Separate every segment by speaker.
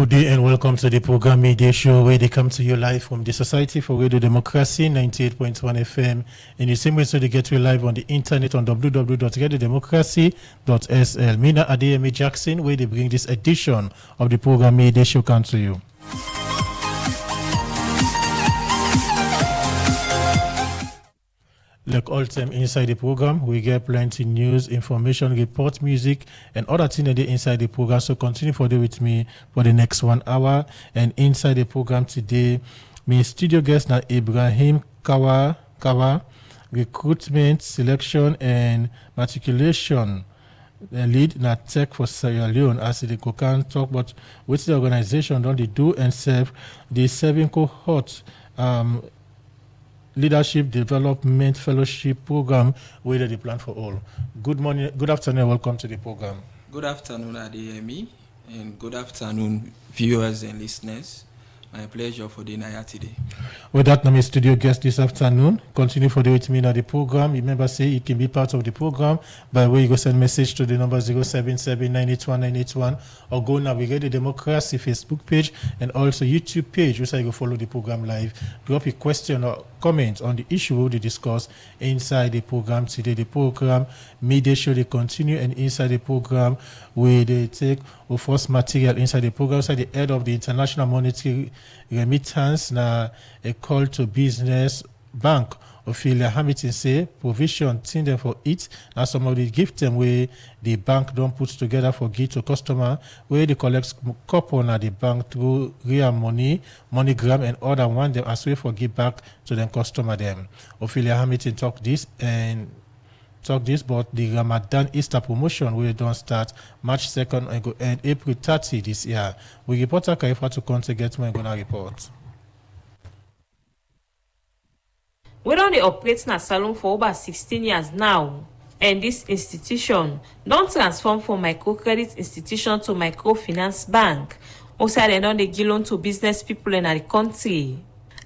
Speaker 1: Good day and welcome to the program Media Show, where they come to you live from the Society for Radio Democracy, 98.1 FM. In the same way, so they get you live on the internet on www.radiodemocracy.sl. Mina Adeyemi Jackson, where they bring this edition of the program Media Show come to you. Like all time inside the program, we get plenty news, information, report, music, and other things inside the program. So continue for with me for the next 1 hour. And inside the program today, my studio guest now Ibrahim Kawa, recruitment, selection, and matriculation lead na tech for Sierra Leone. As they can talk about which the organization don't they do and serve the serving cohort. Leadership Development Fellowship Program, where they plan for all. Good morning, good afternoon, welcome to the program.
Speaker 2: Good afternoon, Adeyemi, and good afternoon, viewers and listeners. My pleasure for the night today.
Speaker 1: With that, I'm a studio guest this afternoon. Continue for the with me on the program. Remember, say you can be part of the program by way you go send message to the number 077-981-981 or go navigate the Democracy Facebook page and also YouTube page, which I go follow the program live. Drop a question or comment on the issue we discuss inside the program today. The program Media Show they continue, and inside the program where they take our first material inside the program. So the head of the International Monetary Remittance na a call to business bank Ophelia Hamilton say provision thing them for it and some of the gift them where the bank don't put together for give to customer where they collect coupon at the bank through real money, MoneyGram and other one them as well for give back to them customer them. Ophelia Hamilton talk this, but the Ramadan Easter promotion will don't start March 2nd and go end April 30 this year. We report Kaifa to come to get more gonna report.
Speaker 3: We don dey operate na salon for over 16 years now, and this institution don transform from microcredit institution to microfinance bank. Also, dem don dey give loan to business people in the country.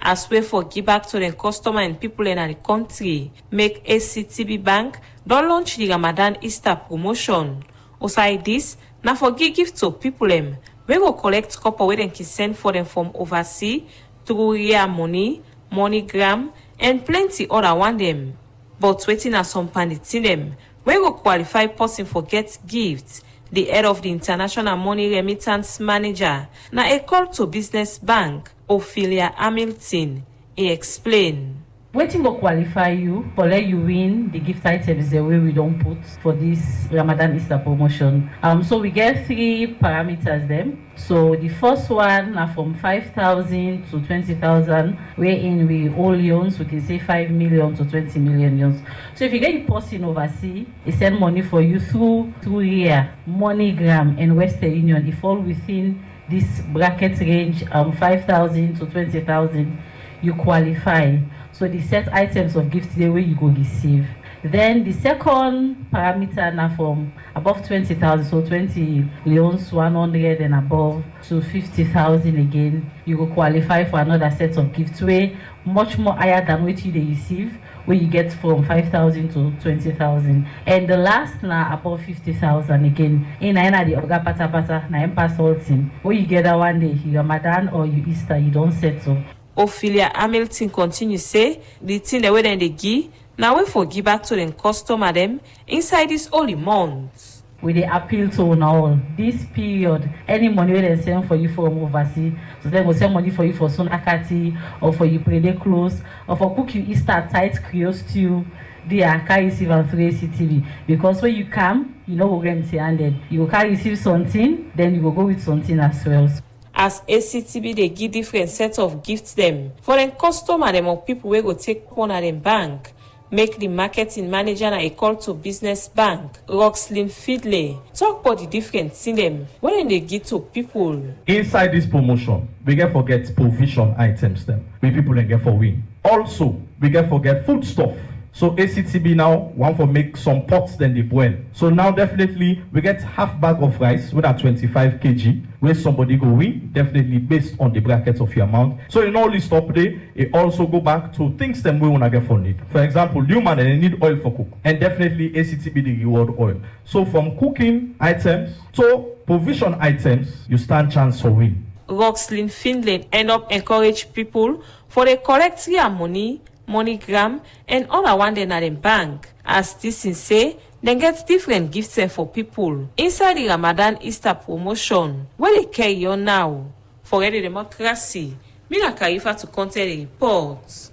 Speaker 3: As way for give back to the customer and people in the country, make ACTB Bank don launch the Ramadan Easter promotion. Also, this na for give to people wey go collect copper wey dem can send for them from overseas through real money, MoneyGram, and plenty other one them. But waiting at some pandit them, we go qualify person for get gifts. The head of the International Money Remittance Manager, na a call to business bank, Ophelia Hamilton, he explained.
Speaker 4: Waiting will qualify you for let you win the gift items the way we don't put for this Ramadan Easter promotion. So we get 3 parameters them. So the first one are from 5,000 to 20,000, wherein we all loans, we can say 5 million to 20 million loans. So if you get a person overseas, they send money for you through here, MoneyGram and Western Union. It fall within this bracket range, 5,000 to 20,000, you qualify. So the set items of gifts the way you go receive. Then the second parameter now from above 20,000, so 20 loans, 100 and above to 50,000 again, you will qualify for another set of gifts way much more higher than what you receive, where you get from 5,000 to 20,000. And the last now above 50,000 again. In the Oga Pata na Empire Sultan, where you get that one day, you Ramadan or you Easter, you don't settle.
Speaker 3: Ophelia Hamilton continue say the thing the way then they give now we for give back to them customer them inside this holy month.
Speaker 4: We they appeal to all this period, any money they send for you from overseas, so they will send money for you for Sunakati or for you pray their clothes or for cook you Easter tight Creole stew. They are carry receive and through ACTB because when you come, you know we're empty handed. You will carry receive something, then you will go with something as well.
Speaker 3: As ACTB they give different sets of gifts them for them customer them or people where go take one at them bank. Make the marketing manager na a call to business bank, Roxlyn Fidley, talk about the different thing them when they give to people.
Speaker 5: Inside this promotion, we get forget provision items them. We people then get for win. Also, we get forget food stuff. So ACTB now want for make some pots then they boil. So now definitely we get half bag of rice with a 25 kg where somebody go win, definitely based on the brackets of your amount. So in all this stop there, it also go back to things them we wanna get for need. For example, human they need oil for cook. And definitely ACTB the reward oil. So from cooking items to provision items, you stand chance for win.
Speaker 3: Roxlyn Finland end up encourage people for the correct and MoneyGram and other one dem na dem bank. As this in say, dem get different gifts for people inside the Ramadan Easter promotion wey dey carry on now. For Radio Democracy, Mina Karifa to content the report.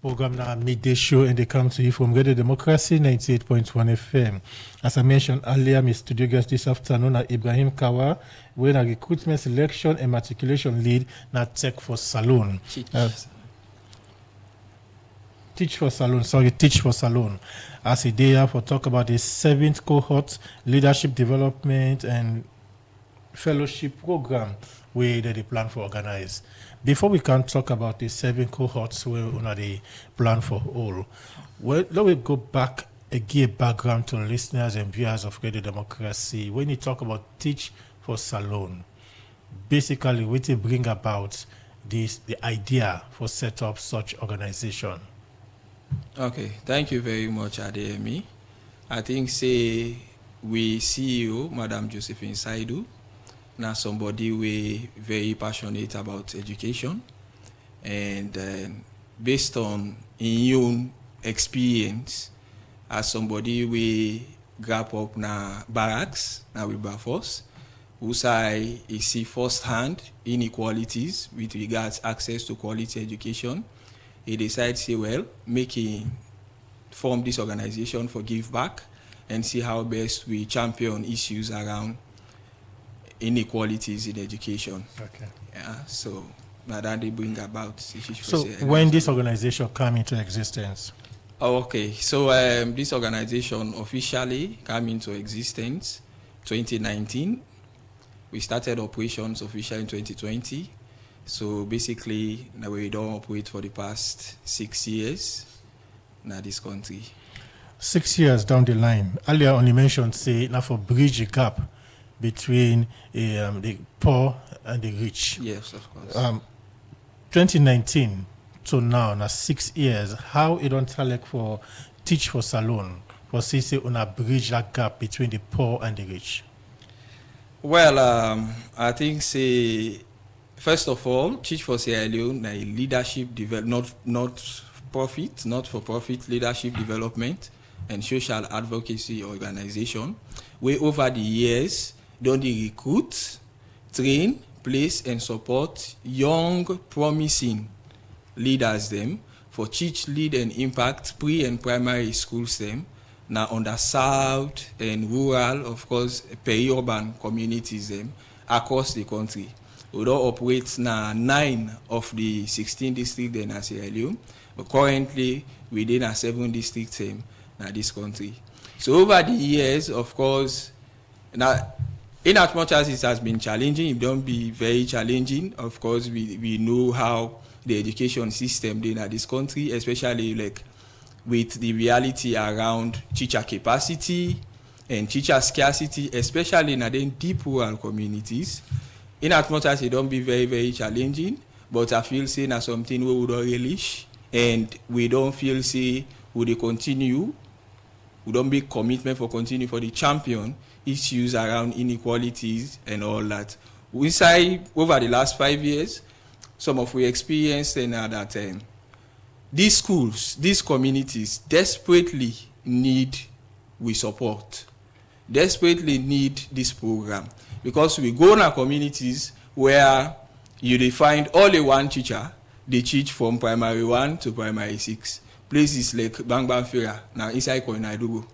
Speaker 1: Program now midday show and they come to you from Radio Democracy 98.1 FM. As I mentioned earlier, my studio guest this afternoon are Ibrahim Kawa, we're a recruitment selection and matriculation lead na Teach for Salon. Teach for Salon. As a day for talk about the 7th cohort leadership development and fellowship program where they plan for organize. Before we can talk about the 7 cohorts where they plan for all, well, let me go back and give background to listeners and viewers of Radio Democracy. When you talk about Teach for Salon, basically what they bring about the idea for set up such organization.
Speaker 2: Okay, thank you very much, Adeyemi. I think we CEO, Madam Josephine Saidu, now somebody we very passionate about education, and based on in own experience as somebody we grab up na barracks na Wilberforce, who say see firsthand inequalities with regards access to quality education. He decides say well making form this organization for give back and see how best we champion issues around inequalities in education.
Speaker 1: Okay.
Speaker 2: Yeah, so now that they bring about.
Speaker 1: So when this organization came into existence?
Speaker 2: Oh, okay, so this organization officially came into existence 2019. We started operations officially in 2020. So basically, now we don't operate for the past 6 years in this country.
Speaker 1: 6 years down the line. Earlier on you mentioned say now for bridge the gap between the poor and the rich.
Speaker 2: Yes, of course.
Speaker 1: 2019 to now 6 years. How it don't tell like for Teach for Salon for say on a bridge that gap between the poor and the rich?
Speaker 2: Well, I think first of all, Teach for Sierra Leone a leadership not for profit leadership development and social advocacy organization where over the years don't recruit, train, place and support young promising leaders them for teach, lead and impact pre and primary schools them now underserved and rural, of course, peri-urban communities them across the country. We don't operate now 9 of the 16 districts in Sierra Leone, but currently within a 7 districts in this country. So over the years, of course, now in as much as it has been challenging, it don't be very challenging. Of course, we know how the education system in this country, especially like with the reality around teacher capacity and teacher scarcity, especially in the deep rural communities. In as much as it don't be very, very challenging, but I feel say na something we would relish and we don't feel say would continue, we don't make commitment for continue for the champion issues around inequalities and all that. We say over the last 5 years, some of we experienced that these schools, these communities desperately need we support, desperately need this program. Because we go in our communities where you find only one teacher, they teach from primary 1 to primary 6. Places like Bangbangfira, now inside Koinaidugu.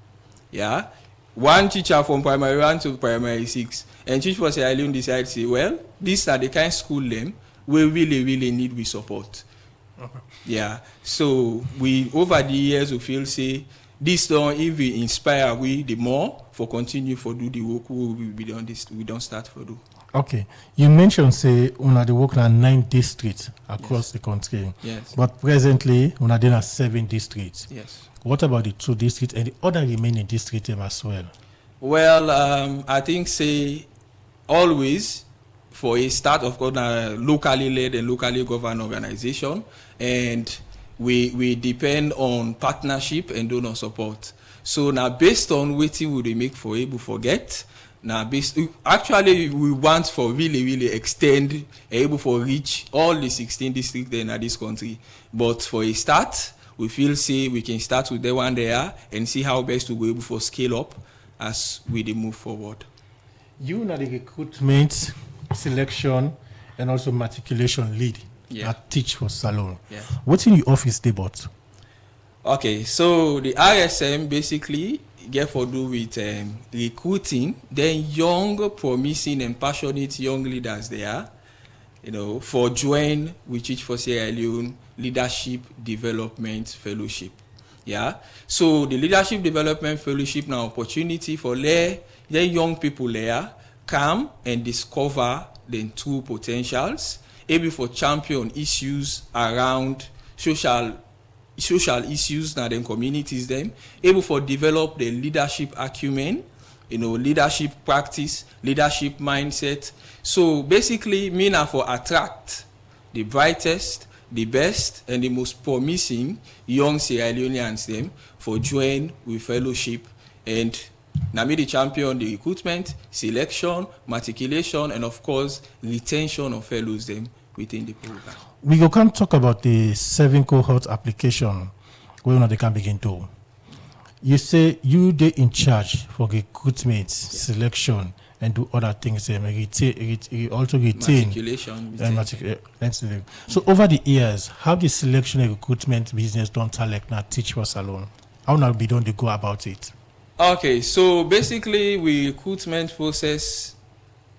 Speaker 2: Yeah? One teacher from primary 1 to primary 6. And Teach for Sierra Leone decided to say, well, these are the kind of school them we really, really need we support. Okay. Yeah. So we over the years we feel say this don't even inspire we the more for continue for do the work we don't start for do.
Speaker 1: Okay. You mentioned say una the work in 9 districts across the country.
Speaker 2: Yes.
Speaker 1: But presently una there are 7 districts.
Speaker 2: Yes.
Speaker 1: What about the 2 districts and the other remaining districts as well?
Speaker 2: Well, I think say always for a start of course locally led and locally governed organization, and we depend on partnership and donor support. So now based on waiting would we make for able forget, Now, actually, we want for really extend, able for reach all the 16 districts in this country. But for a start, we feel say we can start with the one there and see how best to be able for scale up as we move forward.
Speaker 1: You know the recruitment, selection, and also matriculation lead at Teach for Salone.
Speaker 2: Yeah.
Speaker 1: What's in your office they bought?
Speaker 2: Okay, so the RSM basically get for do with recruiting then young, promising, and passionate young leaders there, for join with Teach for Sierra Leone Leadership Development Fellowship. Yeah. So the Leadership Development Fellowship now opportunity for the young people there come and discover the true potentials, able for champion issues around social issues now then communities them, able for develop the leadership acumen, leadership practice, leadership mindset. So basically mean for attract the brightest, the best, and the most promising young Sierra Leoneans them for join with fellowship, and now me the champion the recruitment, selection, matriculation, and of course retention of fellows them within the program.
Speaker 1: We can talk about the 7 cohort application where they can begin to. You say you they in charge for recruitment, selection, and do other things. Also retain
Speaker 2: matriculation.
Speaker 1: So over the years, how the selection and recruitment business don't like now Teach for Salone? How now be done to go about it?
Speaker 2: Okay, so basically we recruitment process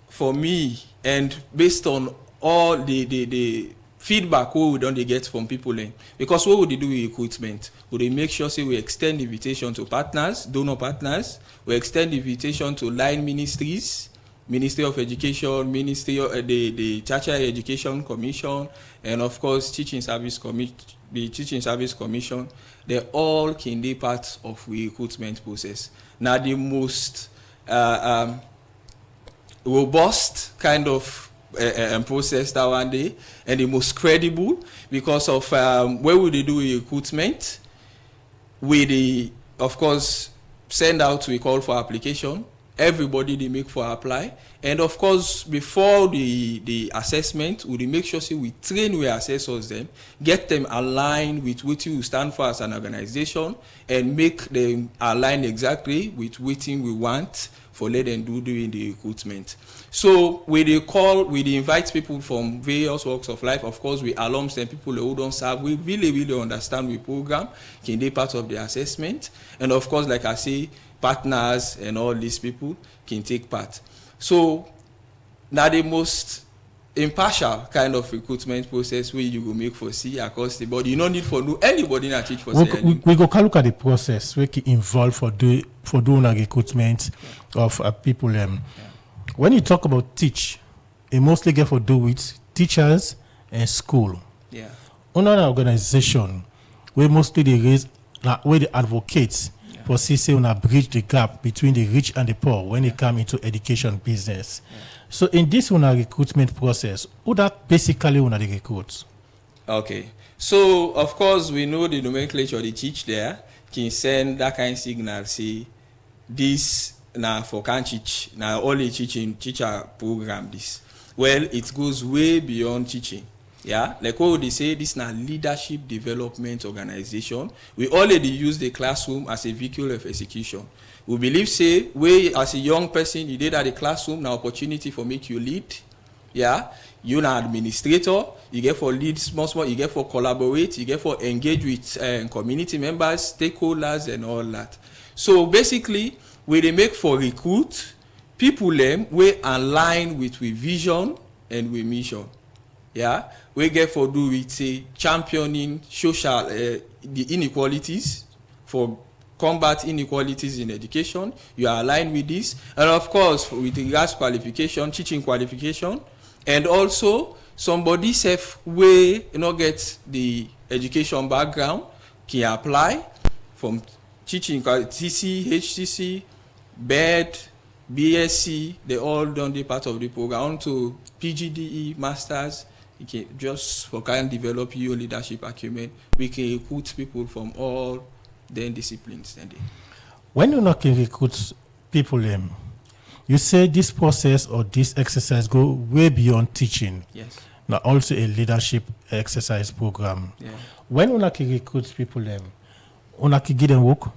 Speaker 2: for me, and based on all the feedback we don't get from people, because what would they do with recruitment? Would they make sure say we extend invitation to partners, donor partners, we extend invitation to line ministries, Ministry of Education, Ministry of the Tertiary Education Commission, and of course Teaching Service Commission. They all can be part of the recruitment process. Now the most robust kind of process that one day, and the most credible, because of where would they do recruitment, we of course send out a call for application, everybody they make for apply, and of course before the assessment we make sure say we train we assessors them, get them aligned with what you stand for as an organization, and make them align exactly with what we want for let them do during the recruitment. So we invite people from various walks of life. Of course, we alums and people who don't serve. We really understand the program, can be part of the assessment. And of course, like I say, partners and all these people can take part. So now the most impartial kind of recruitment process where you go make for see across the board. You don't need for anybody not teach for see.
Speaker 1: We go look at the process we can involve for doing a recruitment of people. When you talk about teach, it mostly get for do with teachers and school.
Speaker 2: Yeah.
Speaker 1: Another organization where mostly they raise where they advocate for CC on bridge the gap between the rich and the poor when it comes into education business. Yeah. So in this recruitment process, who that basically the recruits?
Speaker 2: Okay. So of course we know the nomenclature they teach there can send that kind of signal, say this now for can teach now only teacher program this. Well, it goes way beyond teaching. Yeah, like what they say, this is a leadership development organization. We already use the classroom as a vehicle of execution. We believe, say, we as a young person, you did at the classroom, now opportunity for make you lead. Yeah, you're an administrator, you get for lead small, you get for collaborate, you get for engage with community members, stakeholders, and all that. So basically, we they make for recruit people them we align with vision and with mission. Yeah, we get for do with say championing social the inequalities, for combat inequalities in education. You are aligned with this, and of course with regards qualification, teaching qualification, and also somebody self way get the education background can apply from teaching TC, HTC, BEd, BSc. They all done the part of the program to PGDE, masters. You can just for kind of develop your leadership acumen. We can recruit people from all the disciplines.
Speaker 1: When you not can recruit people, You say this process or this exercise go way beyond teaching.
Speaker 2: Yes.
Speaker 1: Now also a leadership exercise program.
Speaker 2: Yeah.
Speaker 1: When una can recruit people them, una can give them work.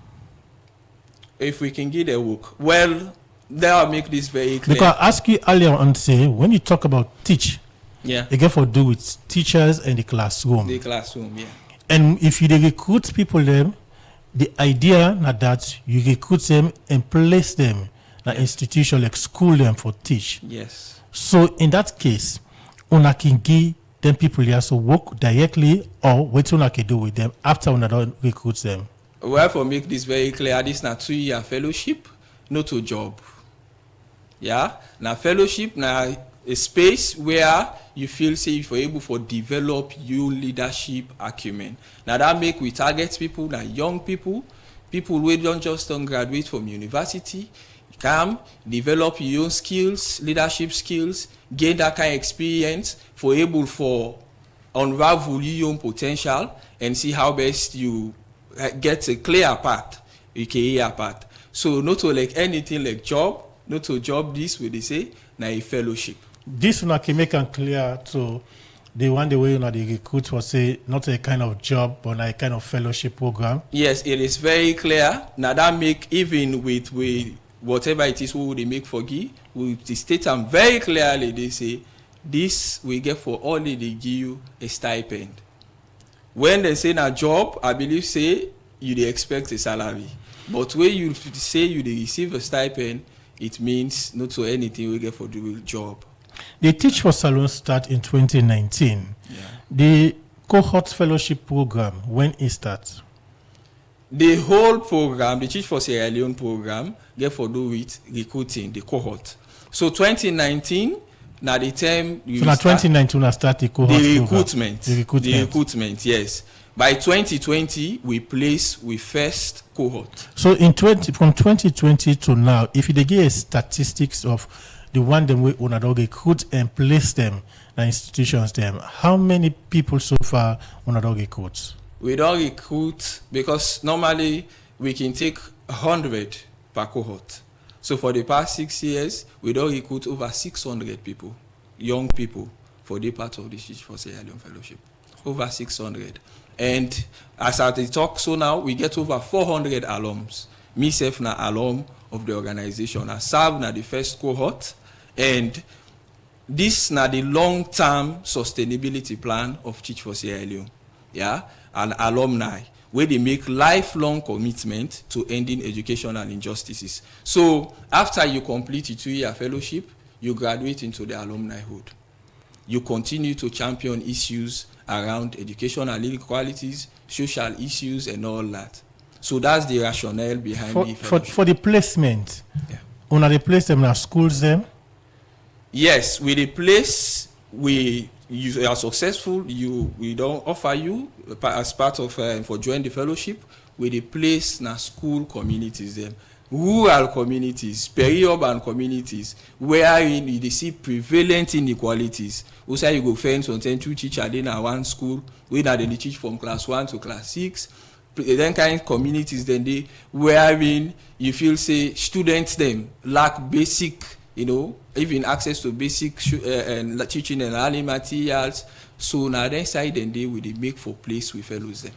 Speaker 2: If we can give a work, well, they'll make this very clear.
Speaker 1: Because I asked you earlier on, say when you talk about teach,
Speaker 2: Yeah.
Speaker 1: it get for do with teachers and the classroom.
Speaker 2: The classroom, yeah.
Speaker 1: And if you dey recruit people them, the idea na that you recruit them and place them in institution like school them for teach.
Speaker 2: Yes.
Speaker 1: So in that case, una can give them people here so work directly or what una can do with them after una don't recruit them.
Speaker 2: Well, for make this very clear, this na 2-year fellowship, not a job. Yeah. Now fellowship na a space where you feel safe for able for develop your leadership acumen. Now that make we target people, na young people who don't just graduate from university, come develop your own skills, leadership skills, gain that kind of experience for able for unravel your own potential and see how best you get a clear path, a career path. So not to like anything like job, not to job this way they say, na a fellowship.
Speaker 1: This una can make am clear to the one the way una dey recruit for say not a kind of job but a kind of fellowship program.
Speaker 2: Yes, it is very clear. Now that make even with whatever it is we they make for give, we state them very clearly. They say this we get for only they give you a stipend. When they say na job, I believe say you they expect a salary. But when you say you they receive a stipend, it means not to anything we get for the job.
Speaker 1: The Teach for Salon start in 2019.
Speaker 2: Yeah.
Speaker 1: The cohort fellowship program, when it starts?
Speaker 2: The whole program, the Teach for Sierra Leone program, get for do with recruiting the cohort. So 2019, now the term you
Speaker 1: So now 2019 I start the cohort
Speaker 2: the
Speaker 1: program.
Speaker 2: recruitment.
Speaker 1: The recruitment.
Speaker 2: The recruitment, yes. By 2020, we place with first cohort.
Speaker 1: So from 2020 to now, if you dey give statistics of the one them we una don recruit and place them in institutions them, how many people so far una don recruit?
Speaker 2: We don't recruit because normally we can take 100 per cohort. So for the past 6 years, we don't recruit over 600 people, young people, for the part of the Teach for Sierra Leone Fellowship. Over 600. And as I talk so now, we get over 400 alums. Myself na alum of the organization. I serve na the first cohort. And this na the long-term sustainability plan of Teach for Sierra Leone. Yeah, and alumni, where they make lifelong commitment to ending educational injustices. So after you complete a 2-year fellowship, you graduate into the alumnihood. You continue to champion issues around educational inequalities, social issues, and all that. So that's the rationale behind the fellowship.
Speaker 1: For the placement,
Speaker 2: Yeah.
Speaker 1: una dey place them in schools them.
Speaker 2: Yes, with the place you are successful, we don't offer you as part of for join the fellowship. With the place na school communities them, rural communities, peri-urban communities, wherein you see prevalent inequalities. Also, you go find something two teachers in one school, where they teach from class 1 to class 6. Then kind of communities then they wherein you feel say students them lack basic, even access to basic teaching and learning materials. So now then side then they will make for place with fellows them.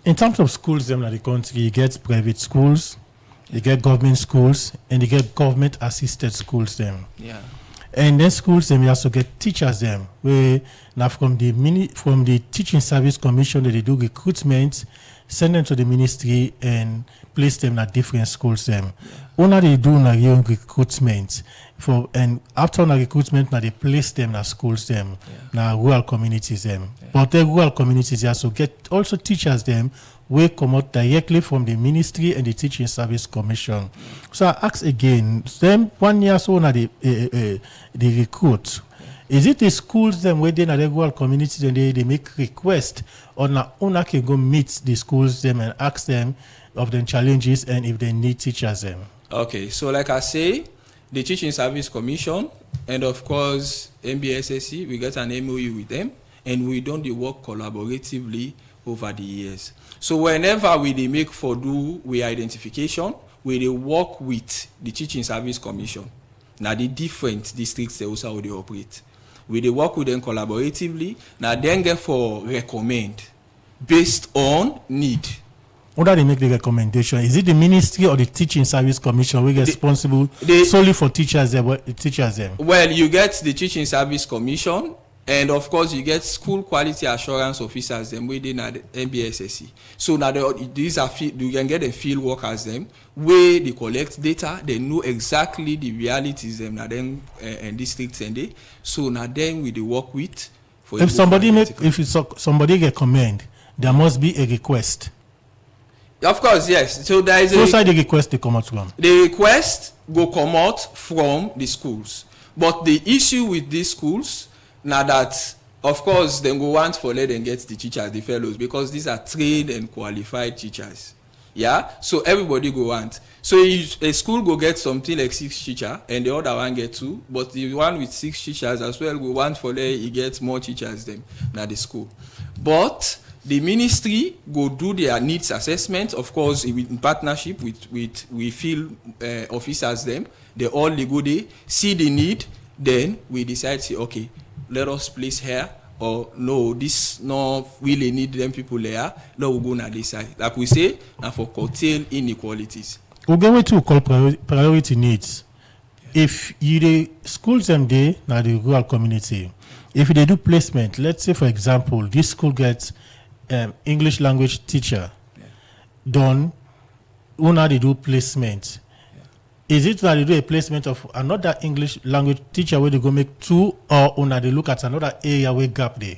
Speaker 1: In terms of schools them in the country, you get private schools, you get government schools, and you get government assisted schools them.
Speaker 2: Yeah.
Speaker 1: And then schools them you also get teachers them where now from the Teaching Service Commission they do recruitment, send them to the ministry and place them at different schools them. Una they do na your recruitment and after na recruitment now they place them at schools them, na rural communities them. But the rural communities also get also teachers them we come out directly from the ministry and the Teaching Service Commission. So I ask again, them 1 year so na the recruit. Is it the schools them where they in the rural communities and they make request or na una can go meet the schools them and ask them of the challenges and if they need teachers them?
Speaker 2: Okay, so like I say, the Teaching Service Commission and of course MBSSC, we get an MOU with them and we done the work collaboratively over the years. So whenever we make for do we identification, we work with the Teaching Service Commission. Now the different districts they also how they operate. We they work with them collaboratively. Now then get for recommend based on need.
Speaker 1: How do they make the recommendation? Is it the ministry or the teaching service commission we get responsible solely for teachers them?
Speaker 2: Well, you get the teaching service commission, and of course you get school quality assurance officers them within the NBSSC. So now these are you can get the field workers them where they collect data, they know exactly the realities them now then and districts and they. So now then we they work with.
Speaker 1: If somebody somebody recommend, there must be a request.
Speaker 2: Of course, yes. So there is
Speaker 1: so side the request they come out from.
Speaker 2: The request go come out from the schools, but the issue with these schools now that of course they go want for let them get the teachers, the fellows, because these are trained and qualified teachers. Yeah, so everybody go want. So if a school go get something like 6 teachers and the other one get 2, but the one with 6 teachers as well go want for let he get more teachers than the school. But the ministry go do their needs assessment, of course, in partnership with field officers them. They all go there, see the need, then we decide, say, okay, let us place here, or no, this no really need them people there. Now we go on this side. Like we say, and for curtail inequalities.
Speaker 1: We'll get way to call priority needs. Yeah. If you the schools them there, now the rural community, if they do placement, let's say for example, this school gets English language teacher done, una they do placement. Is it that they do a placement of another English language teacher where they go make 2, or una they look at another area where gap there?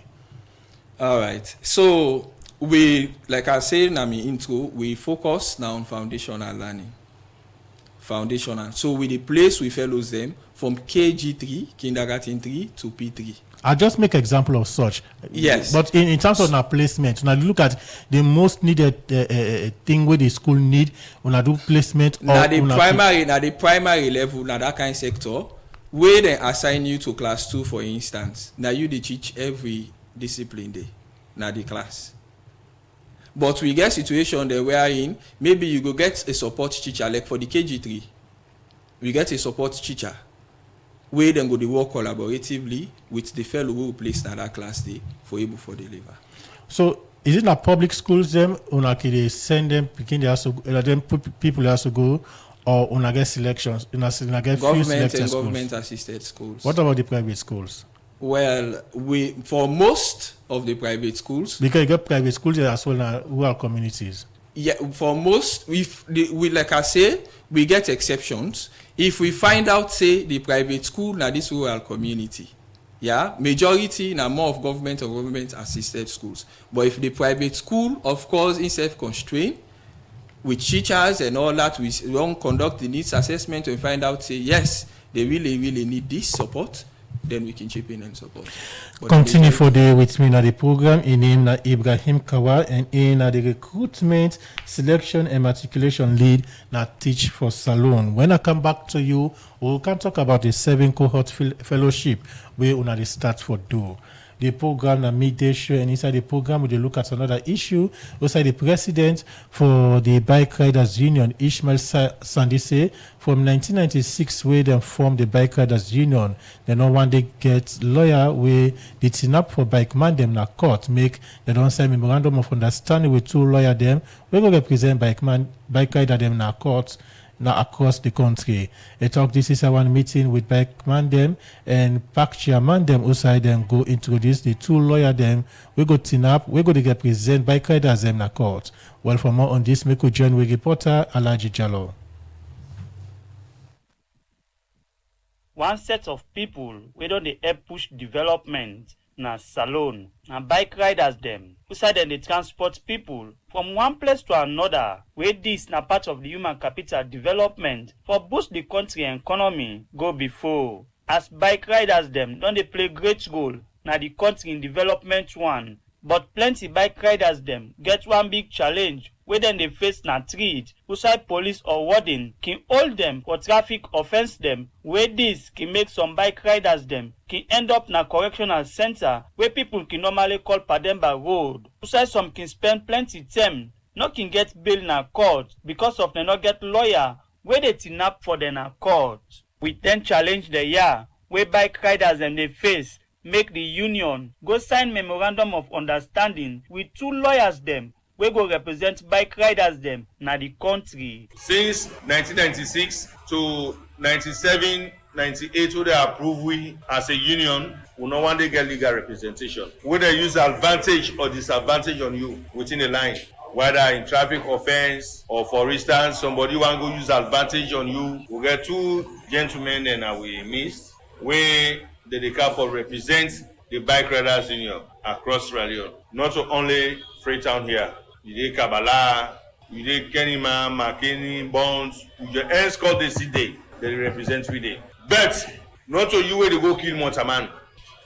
Speaker 2: All right. So we, like I said in my intro, we focus now on foundational learning. Foundational. So we the place we fellows them from KG3, kindergarten 3 to P3.
Speaker 1: I'll just make example of such.
Speaker 2: Yes.
Speaker 1: But in terms of our placement, when I look at the most needed thing where the school need, when I do placement.
Speaker 2: Now the primary level, now that kind of sector, where they assign you to class 2, for instance, now you they teach every discipline day, now the class. But we get situation that we are in, maybe you go get a support teacher, like for the KG3, we get a support teacher, where then go to work collaboratively with the fellow who place in that class day for able for deliver.
Speaker 1: So is it not public schools them, or they send them picking they also them people they also go, or una get selections, una get few selected schools?
Speaker 2: Government assisted schools.
Speaker 1: What about the private schools?
Speaker 2: Well, we for most of the private schools,
Speaker 1: because you get private schools as well in rural communities.
Speaker 2: Yeah, for most, we like I say, we get exceptions. If we find out, say, the private school na this rural community, yeah, majority na more of government or government assisted schools. But if the private school, of course, is self-constrained with teachers and all that, we don't conduct the needs assessment and find out, say, yes, they really need this support, then we can chip in and support. But
Speaker 1: continue for the with me na the program in name na Ibrahim Kawa, and in the recruitment, selection and matriculation lead na Teach for Salone. When I come back to you, we can talk about the 7 cohort fellowship where una dey start for do. The program na midday show, and inside the program we dey look at another issue. Also the president for the Bike Riders Union, Ishmael Sandise, from 1996 where they formed the Bike Riders Union. They no one day get lawyer where they team up for bike man them na court make they don't sign memorandum of understanding with 2 lawyer them. We go represent bike rider them na court now across the country. They talk this is one meeting with bike man them and park chairman them outside them go introduce the 2 lawyer them. We go team up, we go to represent bike riders them na court. Well, for more on this, make we join with reporter Alaji Jallo.
Speaker 6: One set of people we don't dey help push development na Salone, na bike riders them. Outside them they transport people from one place to another, where this na part of the human capital development for boost the country economy go before. As bike riders them don't they play great role na the country in development one, but plenty bike riders them get one big challenge where then they face na treat outside police or warden can hold them for traffic offense them, where this can make some bike riders them can end up na correctional center where people can normally call Pademba Road. Outside some can spend plenty time, no can get bail na court because of they not get lawyer where they tin up for them na court. We then challenge the year where bike riders and they face make the union go sign memorandum of understanding with 2 lawyers them wey go represent bike riders them na the country.
Speaker 7: Since 1996 to 97, 98, where they approve we as a union, we no one day get legal representation. Whether they use advantage or disadvantage on you within a line, whether in traffic offense or for instance somebody want go use advantage on you, we get 2 gentlemen and we missed where they can for represent the bike riders union across Sierra Leone. Not only Freetown here, you dey Kabbalah, you dey Kenima, Makeni, Bonds, you just call the city, they represent we day. But not to you where they go kill Montaman.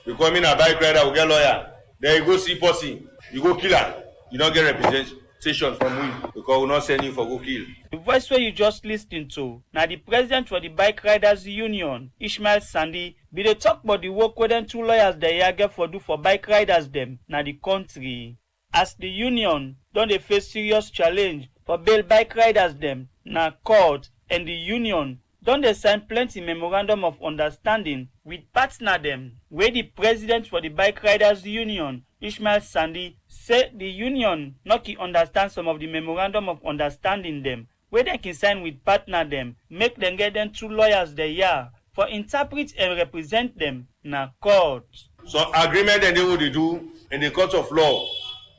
Speaker 7: You come in a bike rider, we get lawyer. Then you go see person, you go kill her. You don't get representation from we because we not send you for go kill.
Speaker 6: The voice where you just listened to, now the president for the Bike Riders Union, Ishmael Sandy, be they talk about the work where them 2 lawyers they get for do for bike riders them, now the country. As the union don't they face serious challenge for bail bike riders them, now court and the union don't they sign plenty memorandum of understanding with partner them, where the president for the Bike Riders Union, Ishmael Sandy, say the union not can understand some of the memorandum of understanding them, where they can sign with partner them, make them get them 2 lawyers the year for interpret and represent them na court.
Speaker 7: So agreement and they what they do in the court of law,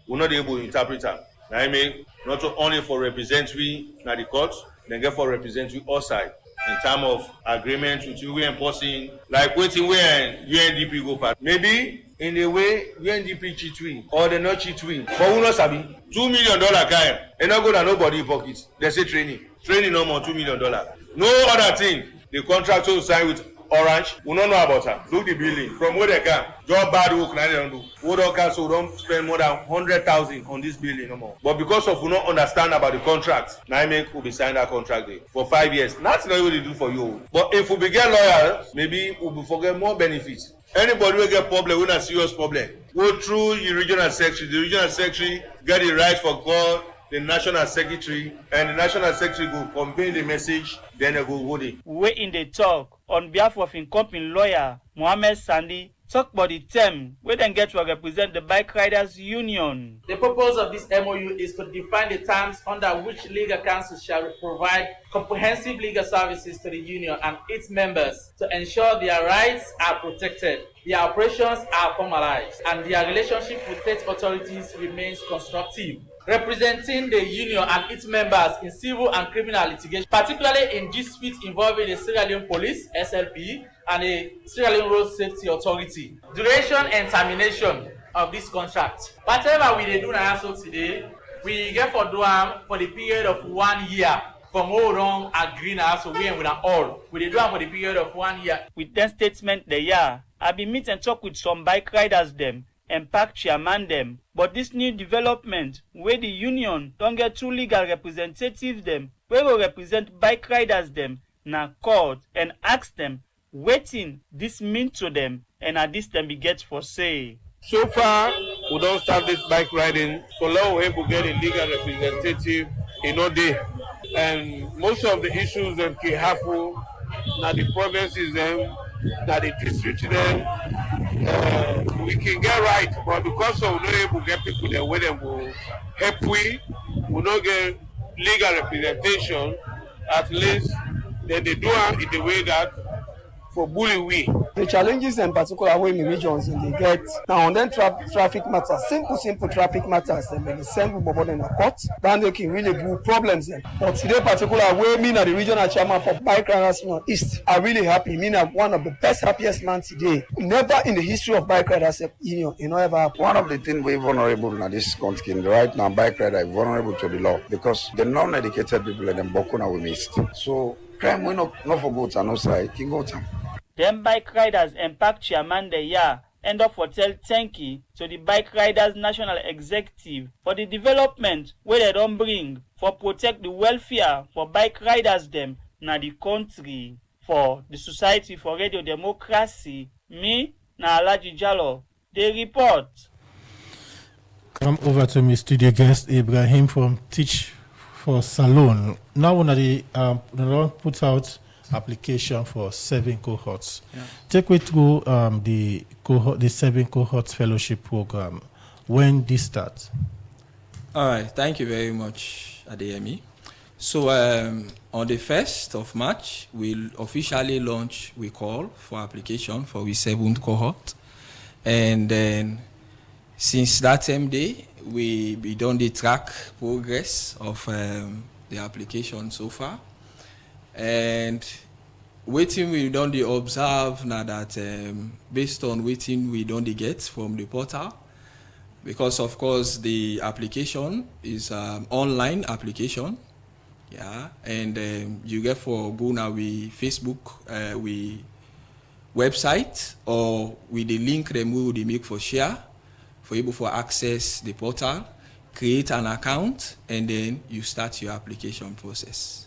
Speaker 7: we're not able to interpret them. I mean, not only for represent we na the court, then get for represent we outside. In terms of agreement with you and person, like waiting where UNDP go for. Maybe in the way UNDP cheat we or they not cheat we. But we not sabi $2 million kind. And not go to nobody pocket. They say training no more $2 million. No other thing. The contractor sign with Orange, we don't know about her. Look the building from where they come. Job bad work, now they don't do. We don't cancel, don't spend more than 100,000 on this building no more. But because of we don't understand about the contract, now make we be sign that contract there for 5 years. That's not what they do for you. But if we get lawyers, maybe we will forget more benefits. Anybody will get problem, we not serious problem. Go through the regional secretary. The regional secretary get the right for call the national secretary, and the national secretary will convey the message, then they go there.
Speaker 6: We in the talk on behalf of incoming lawyer Mohammed Sandy talk about the term where they get to represent the Bike Riders Union.
Speaker 8: The purpose of this MOU is to define the terms under which legal counsel shall provide comprehensive legal services to the union and its members to ensure their rights are protected, their operations are formalized, and their relationship with state authorities remains constructive. Representing the union and its members in civil and criminal litigation, particularly in disputes involving the Sierra Leone Police, SLP, and the Sierra Leone Road Safety Authority. Duration and termination of this contract. Whatever we do now so today, we get for do for the period of 1 year. From all wrong agree now so we and with all. We do for the period of 1 year.
Speaker 6: With that statement the year, I be meet and talk with some bike riders them and park chairman them. But this new development where the union don't get 2 legal representatives them, where will represent bike riders them na court and ask them waiting this mean to them and at this time be get for say.
Speaker 9: So far, we don't start this bike riding. So long we will get a legal representative in all day. And most of the issues that can happen, now the provinces them, now the district them, we can get right, but because of we not able to get people there where them will help we not get legal representation, at least then they do it in the way that for bully we.
Speaker 10: The challenges in particular way in the regions in they get now and then traffic matters, simple traffic matters, and then they send people in the court, then they can really do problems then. But today particular way, me and the regional chairman for Bike Riders East are really happy. Me and one of the best happiest man today. Never in the history of Bike Riders Union, ever happened.
Speaker 11: One of the things we're vulnerable in this country right now, bike rider is vulnerable to the law because the non-educated people and them Bokuna we missed. So crime we not forget on our side, can go time.
Speaker 6: Them bike riders and park chairman the year end up for tell thank you to the Bike Riders National Executive for the development where they don't bring for protect the welfare for bike riders them na the country. For the Society for Radio Democracy, me na Alaji Jallo, they report.
Speaker 1: Come over to my studio guest Ibrahim from Teach for Salon. Now when they put out application for 7 cohorts.
Speaker 2: Yeah.
Speaker 1: Take me through the 7 cohorts fellowship program. When this starts?
Speaker 2: All right, thank you very much, Adeyemi. So on the 1st of March, we'll officially launch we call for application for the 7th cohort. And then since that same day, we done the track progress of the application so far. And waiting we done the observe now that based on waiting we done the get from the portal, because of course the application is online application. Yeah, and you get for go now we Facebook, we website, or with the link them we will make for share, for able for access the portal, create an account, and then you start your application process.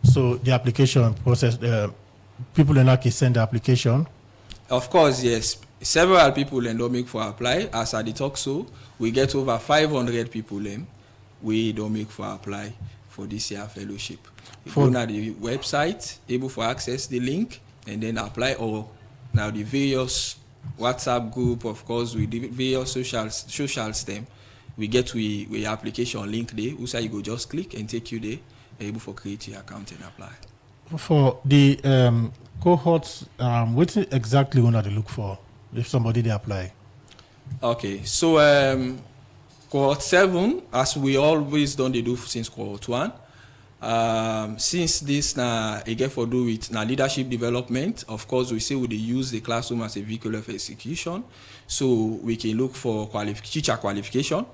Speaker 1: So the application process, people in Aki send the application?
Speaker 2: Of course, yes. Several people and don't make for apply. As I talk so, we get over 500 people we don't make for apply for this year fellowship. Go to the website, able for access the link, and then apply. Or now the various WhatsApp group, of course, with the various social stem, we get we application link there. Also, you go just click and take you there, able for create your account and apply.
Speaker 1: For the cohorts, what exactly one are they look for if somebody they apply?
Speaker 2: Okay, so cohort 7, as we always done they do since cohort 1. Since this again for do with leadership development, of course we say we use the classroom as a vehicle of execution, so we can look for teacher qualification,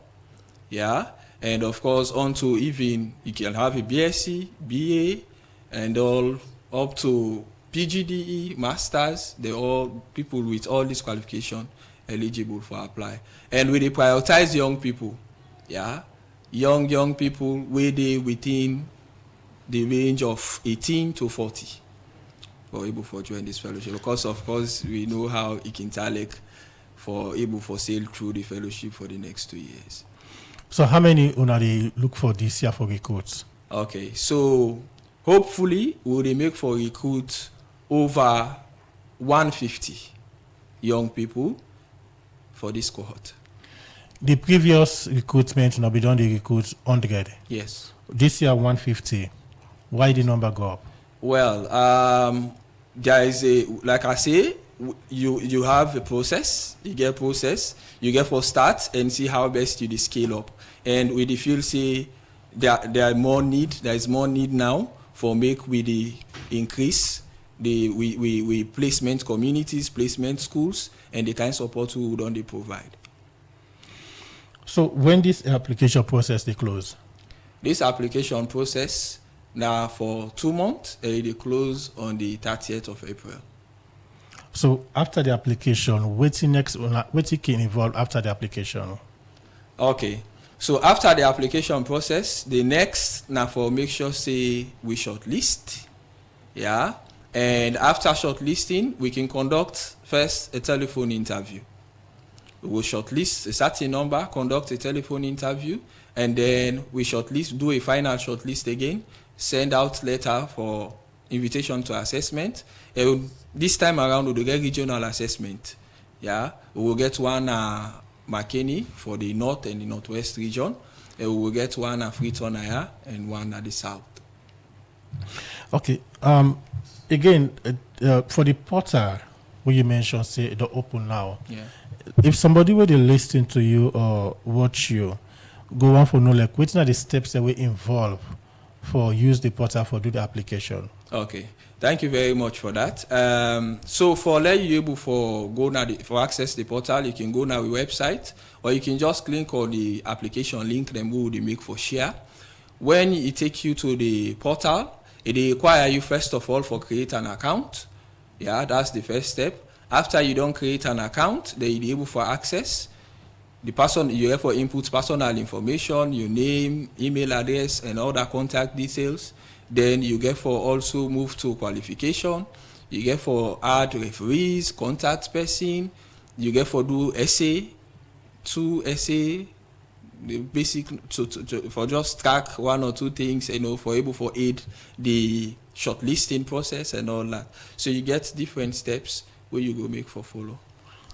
Speaker 2: yeah, and of course onto even you can have a BSc, BA, and all up to PGDE, masters. They all people with all this qualification eligible for apply, and we prioritize young people, yeah, young people where they within the range of 18 to 40 for able for join this fellowship, because of course we know how it can take for able for sail through the fellowship for the next 2 years.
Speaker 1: So how many una they look for this year for recruits?
Speaker 2: Okay, so hopefully we will make for recruit over 150 young people for this cohort.
Speaker 1: The previous recruitment now be done the recruits 100.
Speaker 2: Yes.
Speaker 1: This year 150. Why the number go up?
Speaker 2: Well, there is a, like I say, you have a process, you get process, you get for start and see how best you scale up. And with the field say there is more need now for make we the increase the we placement communities, placement schools, and the kind of support we would only provide.
Speaker 1: So when this application process they close?
Speaker 2: This application process now for 2 months, they close on the 30th of April.
Speaker 1: So after the application, what's next? What can involve after the application?
Speaker 2: Okay. So after the application process, the next now for make sure say we shortlist, yeah. And after shortlisting, we can conduct first a telephone interview. We will shortlist a certain number, conduct a telephone interview, and then we shortlist, do a final shortlist again, send out letter for invitation to assessment. And this time around, we will get regional assessment. Yeah, we will get one McKinney for the north and the northwest region, and we will get one at Freetown and one at the south.
Speaker 1: Okay. Again, for the portal, where you mentioned say the open now.
Speaker 2: Yeah.
Speaker 1: If somebody were to listen to you or watch you, go on for know like what are the steps that we involve for use the portal for do the application?
Speaker 2: Okay, thank you very much for that. So for let you able for go now for access the portal, you can go now the website, or you can just click on the application link then we will make for share. When it take you to the portal, it require you first of all for create an account. Yeah, that's the first step. After you don't create an account, then you're able for access. The person you have for input personal information, your name, email address, and other contact details. Then you get for also move to qualification. You get for add referees, contact person. You get for do essay, 2 essay, the basic for just track 1 or 2 things, for able for aid the shortlisting process and all that. So you get different steps where you go make for follow.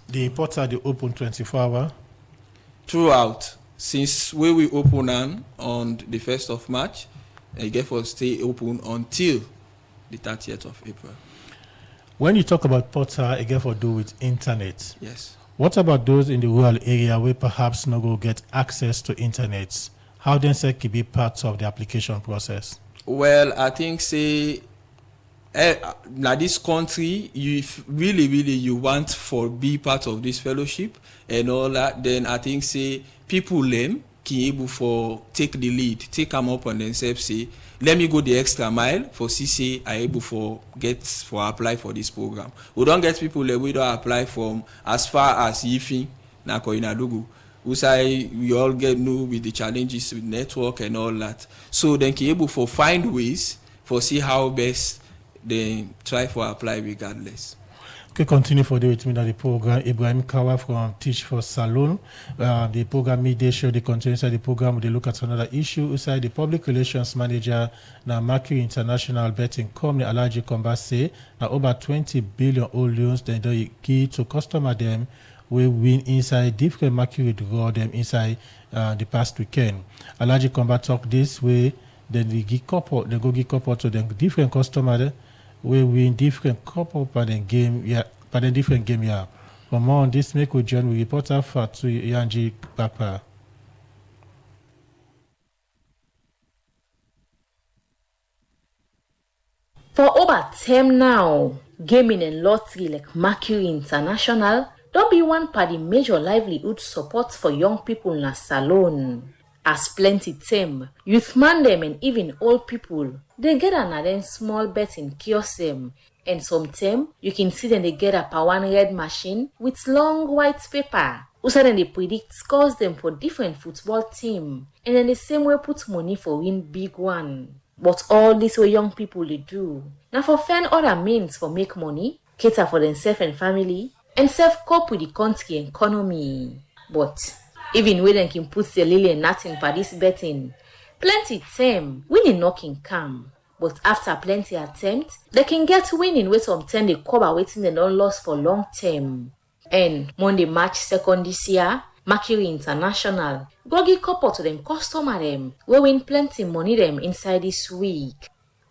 Speaker 1: The portal they open 24 hours.
Speaker 2: Throughout, since where we open on the 1st of March, and get for stay open until the 30th of April.
Speaker 1: When you talk about portal, again for do with internet.
Speaker 2: Yes.
Speaker 1: What about those in the rural area where perhaps no go get access to internet? How then say can be part of the application process?
Speaker 2: Well, I think say now this country, if really you want for be part of this fellowship and all that, then I think say people learn can able for take the lead, take them up on themselves, say let me go the extra mile for CC are able for apply for this program. We don't get people that we don't apply from as far as Yifi na Koinadugu. We all get new with the challenges with network and all that. So then can able for find ways for see how best they try for apply regardless.
Speaker 1: Okay, continue for the with me that the program. Ibrahim Kawa from Teach for Salon. The program media show the continuance of the program. They look at another issue. Inside the public relations manager now Mercury International betting company Alhaji Komba say now over 20 billion old loans then they give to customer them we win inside different Mercury draw them inside the past weekend. Alhaji Komba talk this way. Then they go give couple to them different customer. We win different couple per the game, per the different game, For more on this, make we join with reporter Fatu Yanji Papa.
Speaker 12: For over 10 now, gaming and lottery like Mercury International don't be one part the major livelihood support for young people in a salon. As plenty them, youth man them and even old people, they get another small betting kiosk them. And sometimes you can see them they get up a one red machine with long white paper. Also then they predict scores them for different football team. And then the same way put money for win big one. But all this way young people they do. Now for find other means for make money, cater for themselves and family, and self-cope with the country economy. But even when they can put the lily and nothing for this betting, plenty time winning knocking come. But after plenty attempt, they can get winning with some time they cover waiting they don't lost for long term. And Monday, March 2nd this year, Mercury International go give couple to them customer them, we win plenty money them inside this week.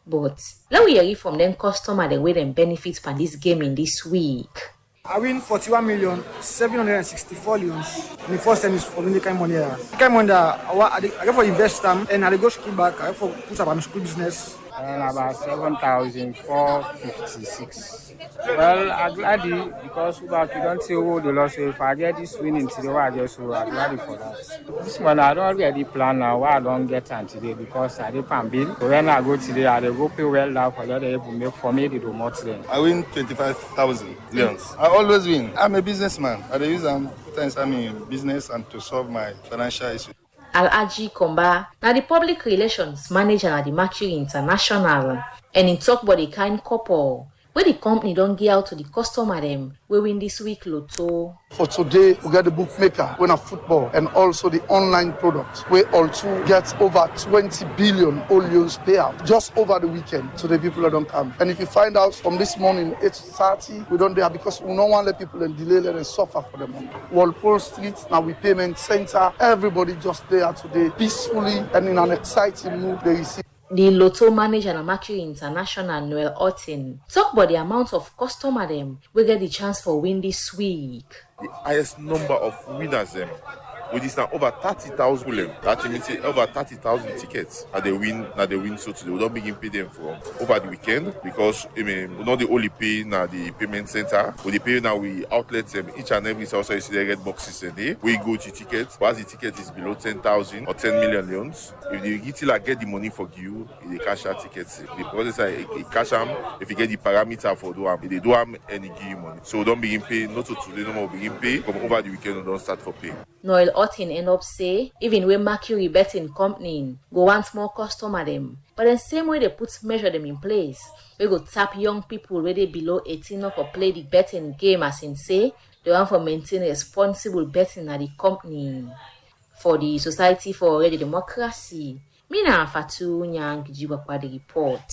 Speaker 12: But let we hear from them customer the way them benefit from this game in this week.
Speaker 13: I win 41,764 loans. The first time is for winning kind money. The kind money I get for invest them and I go school back. I for put up my school business.
Speaker 14: And about 7,456. Well, I'm glad because you don't say oh the loss. So if I get this winning today, I just so I'm glad for that. This one I don't already plan now. Why I don't get on today because I did pan bill. So when I go today, I go pay well now for that. They will make for me the remote then.
Speaker 15: I win 25,000 leons. I always win. I'm a businessman. I use sometimes I'm in business and to solve my financial issues.
Speaker 12: Alhaji Komba, now the public relations manager at the Mercury International, and in talk about the kind couple where the company don't give out to the customer them, we win this week lotto.
Speaker 16: For today, we got the bookmaker, winner football, and also the online product. We also get over 20 billion loans payout just over the weekend to the people that don't come. And if you find out from this morning, 8:30, we don't there because we don't want to let people then delay let them suffer for the money. Walpole Street, now we payment center, everybody just there today, peacefully and in an exciting mood. They receive.
Speaker 12: The lotto manager at Mercury International, Noel Otten, talk about the amount of customer them we get the chance for win this week.
Speaker 17: The highest number of winners with this now over 30,000 willing. That means over 30,000 tickets that they win so today. We don't begin pay them for over the weekend because we not the only pay now the payment center. We pay now we outlets each and every also you see they get boxes a day. We go to tickets. Once the ticket is below 10,000 or 10 million loans, if they get the money for you, they cash out tickets. The process they cash them if you get the parameter for do them. If they do them and they give you money. So don't begin pay not to today no more begin pay. Come over the weekend and don't start for pay.
Speaker 12: Noel Otten end up say, even when Mercury betting company go want more customer them, but the same way they put measure them in place, we go tap young people where they below 18 not for play the betting game as in say, they want for maintain responsible betting at the company. For the Society for Radio Democracy, Mina Fatu Nyang Jiwapa the report.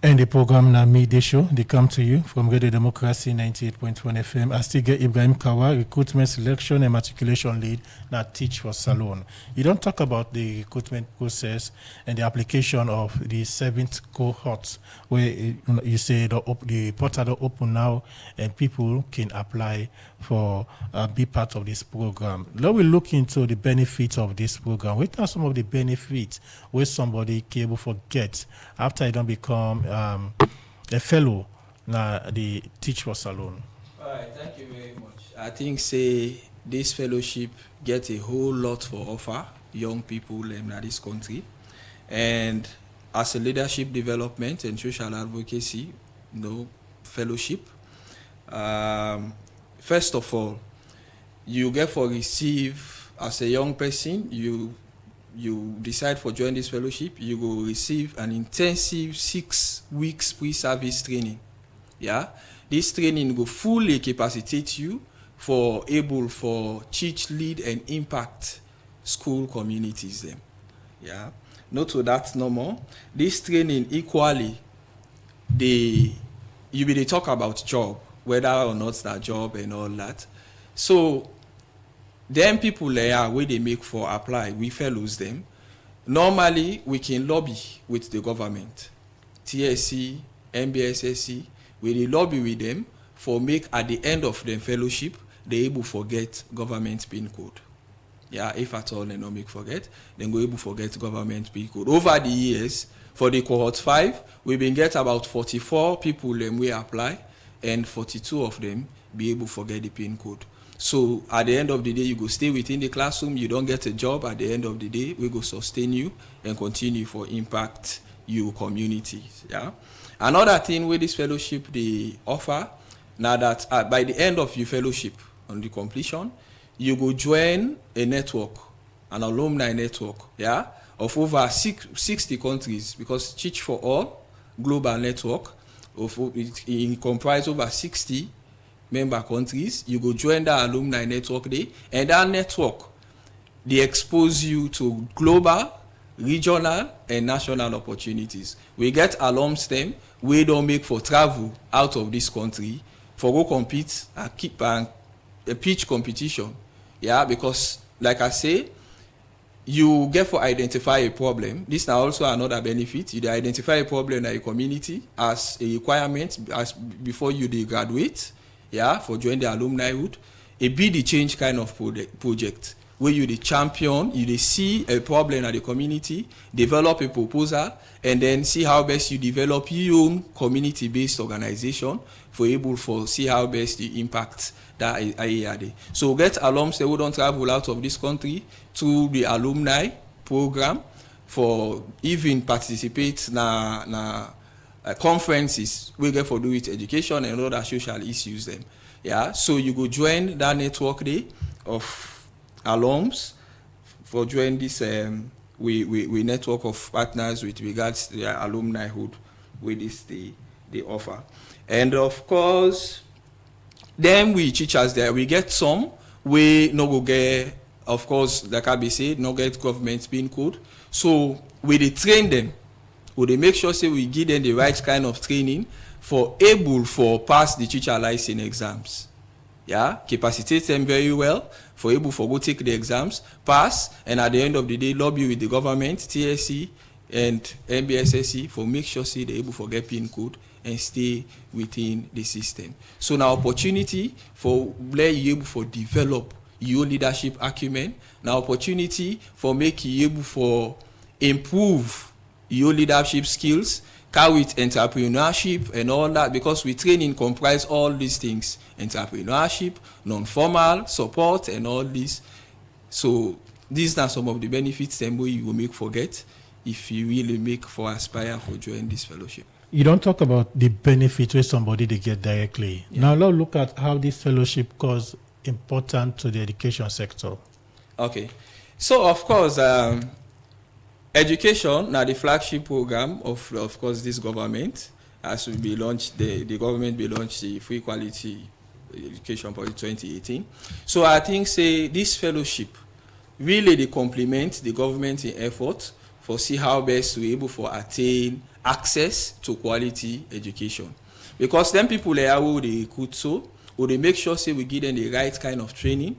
Speaker 1: And the program now Midday Show, they come to you from Radio Democracy 98.1 FM. I still get Ibrahim Kawa, recruitment selection and matriculation lead, now teach for Salone. You don't talk about the recruitment process and the application of the 7th cohort, where you say the portal open now and people can apply for be part of this program. Now we look into the benefits of this program. What are some of the benefits where somebody can able to get after you don't become a fellow the Teach for Salone?
Speaker 2: All right, thank you very much. I think this fellowship gets a whole lot for offer young people in this country, and as a leadership development and social advocacy, fellowship. First of all, you get for receive as a young person, you decide for join this fellowship, you will receive an intensive 6 weeks pre-service training. Yeah, this training will fully capacitate you for teach, lead, and impact school communities. Them. Yeah, not to that no more. This training equally, you will talk about job, whether or not that job and all that. So them people there where they make for apply, we fellows them. Normally we can lobby with the government, TSC, MBSSC, we lobby with them for make at the end of the fellowship they able forget government PIN code. Yeah, if at all they don't make forget, then we able forget government PIN code. Over the years, for the cohort 5, we been get about 44 people we apply, and 42 of them be able to forget the PIN code. So at the end of the day, you go stay within the classroom, you don't get a job. At the end of the day, we go sustain you and continue for impact your communities. Yeah. Another thing with this fellowship they offer, now that by the end of your fellowship, on the completion, you go join a network, an alumni network, yeah, of over 60 countries, because Teach for All global network, it comprises over 60 member countries. You go join that alumni network there, and that network, they expose you to global, regional, and national opportunities. We get alums them, we don't make for travel out of this country, for go compete and keep a pitch competition. Yeah, because like I say, you get for identify a problem. This is also another benefit. You identify a problem in your community as a requirement as before you graduate. Yeah, for join the alumnihood, a be the change kind of project where you the champion, you see a problem at the community, develop a proposal, and then see how best you develop your own community-based organization for able for see how best you impact that area. So get alums who don't travel out of this country through the alumni program for even participate na conferences we get for do with education and other social issues them. Yeah, so you go join that network day of alums for join this we network of partners with regards to their alumnihood with this they offer. And of course then we teachers there we get some we no go get, of course, like I be said, no get government PIN code. So we they train them. We make sure say we give them the right kind of training for able for pass the teacher license exams. Yeah, capacitate them very well for able for go take the exams, pass, and at the end of the day lobby with the government, TSC and MBSSC for make sure say they able for get PIN code and stay within the system. So now opportunity for let you able for develop your leadership acumen. Now opportunity for make you able for improve your leadership skills, carry with entrepreneurship and all that, because we training comprise all these things: entrepreneurship, non-formal support, and all this. So these are some of the benefits them way you will make forget if you really make for aspire for join this fellowship.
Speaker 1: You don't talk about the benefit where somebody they get directly. Yeah. Now let's look at how this fellowship is important to the education sector.
Speaker 2: Okay, so of course. Education now the flagship program of course this government as will be launched the government will launch the free quality education policy 2018. So I think say this fellowship really they complement the government in effort for see how best we able for attain access to quality education. Because them people there who they recruit or they make sure say we give them the right kind of training,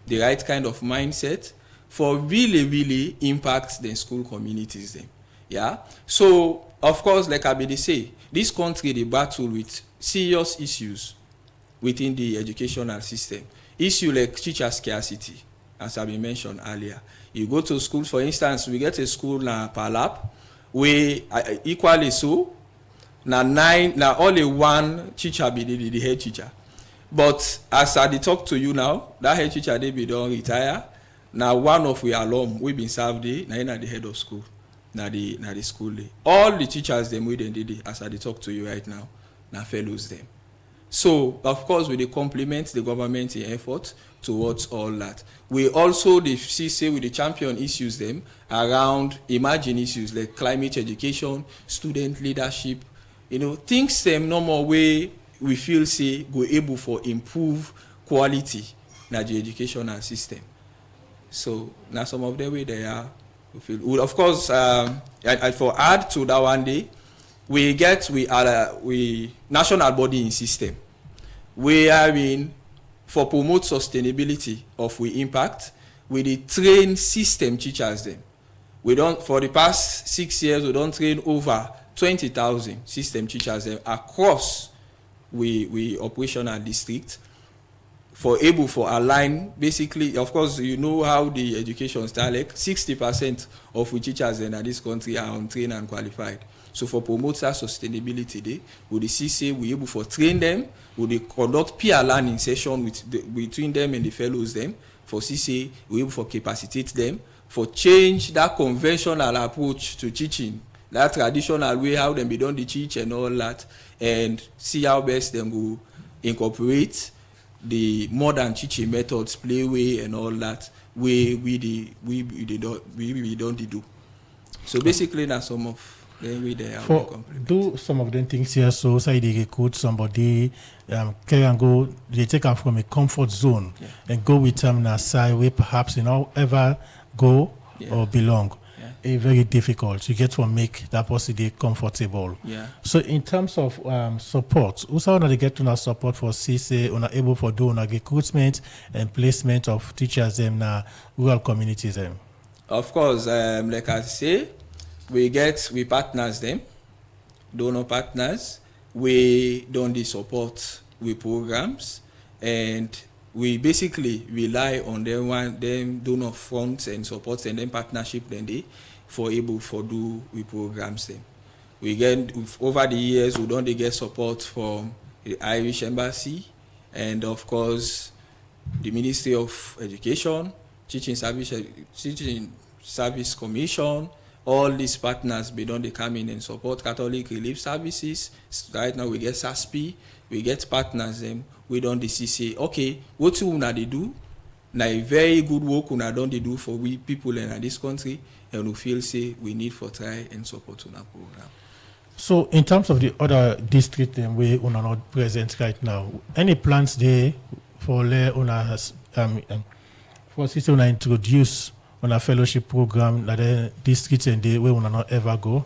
Speaker 2: the right kind of mindset for really impact the school communities them. Yeah. So of course, like Abidi say, this country they battle with serious issues within the educational system. Issue like teacher scarcity, as I mentioned earlier. You go to school, for instance, we get a school na Palap, where equally so, now only one teacher be the head teacher. But as I talk to you now, that head teacher they be done retire. Now one of we alum we been served day, now the head of school, now the school day. All the teachers them we did as I talk to you right now, now fellows them. So of course we complement the government in effort towards all that. We also say with the champion issues them around emerging issues like climate education, student leadership, things them no more way we feel say go able for improve quality in the educational system. So now some of the way they are we feel of course for add to that one day we national body in system. We are in for promote sustainability of we impact with the train system teachers them. We don't for the past 6 years we don't train over 20,000 system teachers them across we operational district for able for align basically. Of course you know how the education style like 60% of we teachers in this country are untrained and qualified. So for promote that sustainability day, would the CCA we able for train them, would they conduct peer learning session between them and the fellows them, for CCA we able for capacitate them, for change that conventional approach to teaching, that traditional way how them be done the teach and all that, and see how best them go incorporate the modern teaching methods, play way and all that, we don't do. So basically that's some of
Speaker 1: do some of them things here, so say they recruit somebody, can go, they take them from a comfort zone and go with them na side where perhaps ever go or belong. It's very difficult to get to make that person comfortable. So in terms of support, also they get to support for CC, able for do recruitment and placement of teachers in rural communities.
Speaker 2: Of course, like I say, we partners them, donor partners, we don't the support with programs, and we basically rely on them donor funds and supports and then partnership then they for able for do with programs them. We get over the years we don't get support from the Irish Embassy and of course the Ministry of Education, Teaching Service Commission. All these partners be done they come in and support Catholic Relief Services. Right now we get SASP, we get partners them. We don't say okay, what you una they do? Na a very good work una don't they do for we people in this country, and we feel say we need for try and support una program.
Speaker 1: So in terms of the other district where una not present right now, any plans there for una for system una introduce on a fellowship program that the districts and the way we will not ever go?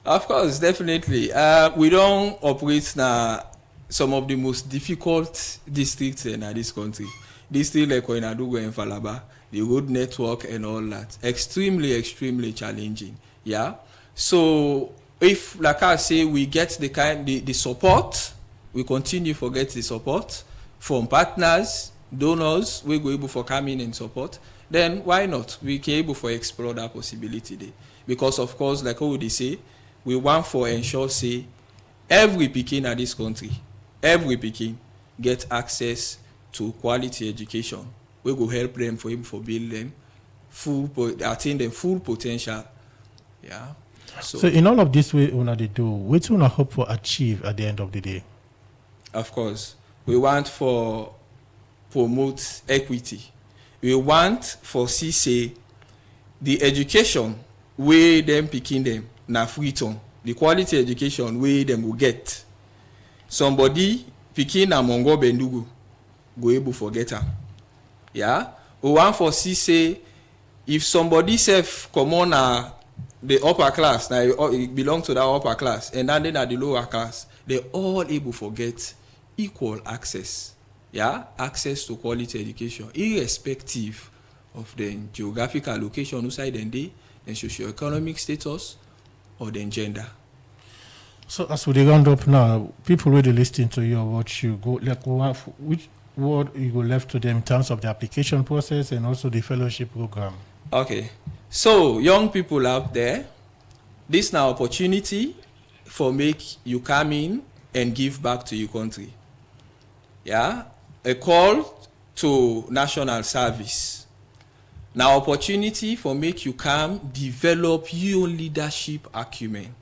Speaker 2: Of course, definitely. We don't operate now some of the most difficult districts in this country. Districts like Koinadugu and Falaba, the road network and all that. Extremely challenging. Yeah. So if, like I say, we get the support, we continue to get the support from partners, donors, we go able for coming and support. Then why not? We can able for explore that possibility there. Because of course, like how they say, we want for ensure say every Pekin in this country, every Pekin get access to quality education. We go help them for able for build them attain them full potential. Yeah.
Speaker 1: So in all of this way una they do, what una hope for achieve at the end of the day?
Speaker 2: Of course, we want for promote equity. We want for say the education where them picking them na free term. The quality education where them will get. Somebody picking na Mongo Bendugu go able forget her. Yeah. We want for say if somebody self come on the upper class, now it belong to that upper class, and then they are the lower class. They're all able to get equal access, access to quality education, irrespective of the geographical location outside the socio-economic status or the gender.
Speaker 1: So as we round up now, people really listening to you, what you go like, which word you go left to them in terms of the application process and also the fellowship program?
Speaker 2: Okay, so young people out there, this now opportunity for make you come in and give back to your country. A call to national service. Now opportunity for make you come develop your leadership acumen.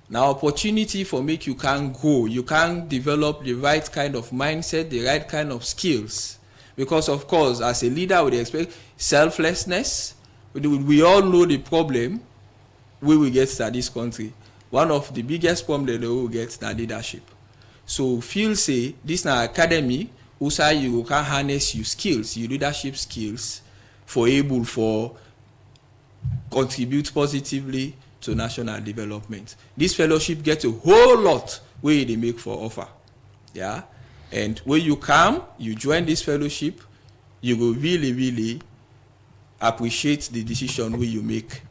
Speaker 2: Now opportunity for make you can grow. You can develop the right kind of mindset, the right kind of skills. Because of course, as a leader, we expect selflessness. We all know the problem we will get to this country. One of the biggest problems that we will get is leadership. So feel say this now academy, also you can harness your skills, your leadership skills, for able for contribute positively to national development. This fellowship gets a whole lot where they make for offer. And when you come, you join this fellowship, you will really, really appreciate the decision where you make.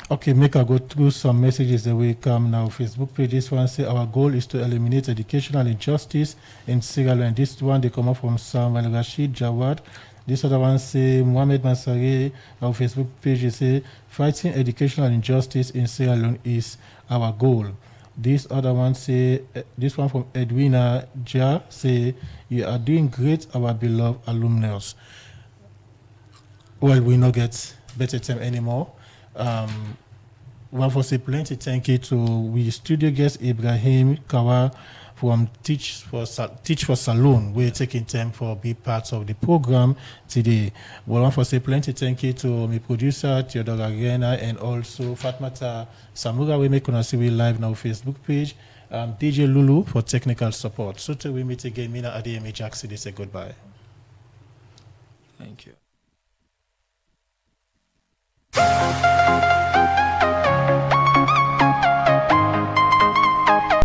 Speaker 1: Okay, make I go through some messages that will come now. Facebook page, this one say our goal is to eliminate educational injustice in Sierra Leone. This one they come up from Sam Al Rashid Jawad. This other one say Mohamed Mansari. Our Facebook page say fighting educational injustice in Sierra Leone is our goal. This other one say this one from Edwina Ja say you are doing great, our beloved alumnus. Well, we not get better time anymore. One for say plenty thank you to we studio guest Ibrahim Kawa from Teach for Salone. We're taking time for be parts of the program today. Well, one for say plenty thank you to my producer Theodore Arena and also Fatmata Samura. We make on see we live now Facebook page. DJ Lulu for technical support. So till we meet again, Mina Adeyemi Jackson. They say goodbye.
Speaker 2: Thank you.